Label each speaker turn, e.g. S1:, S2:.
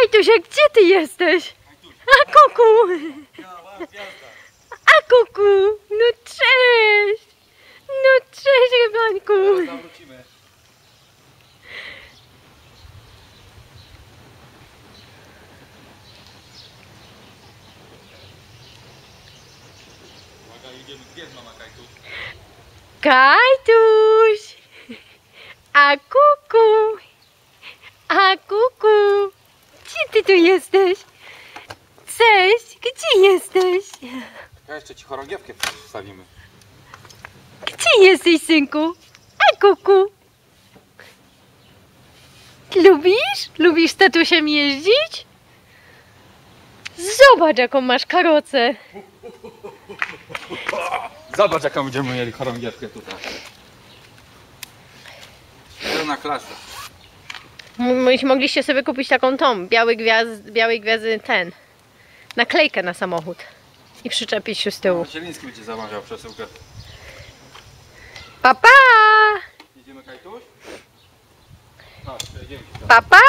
S1: Kajtusia, gdzie ty jesteś? A kuku! A kuku! No cześć! No cześć, rybańku!
S2: Zawrócimy. Uwaga, idziemy. Gdzie jest mama Kajtuś?
S1: Kajtuś! A kuku! A kuku! Gdzie ty tu jesteś? Cześć! Gdzie jesteś?
S2: Ja jeszcze ci chorągiewkę wstawimy.
S1: Gdzie jesteś, synku? A kuku! Lubisz? Lubisz z tatusiem jeździć? Zobacz, jaką masz karocę.
S2: Zobacz, jaką będziemy mieli chorągiewkę tutaj. Pełna klasa.
S1: Mogliście sobie kupić taką białej gwiazdy naklejkę na samochód i przyczepić się z tyłu.
S2: Cieliński będzie zamawiał przesyłkę.
S1: Pa, pa!
S2: Jedziemy, Kajtuś? Chodź, jedziemy.
S1: Pa, pa!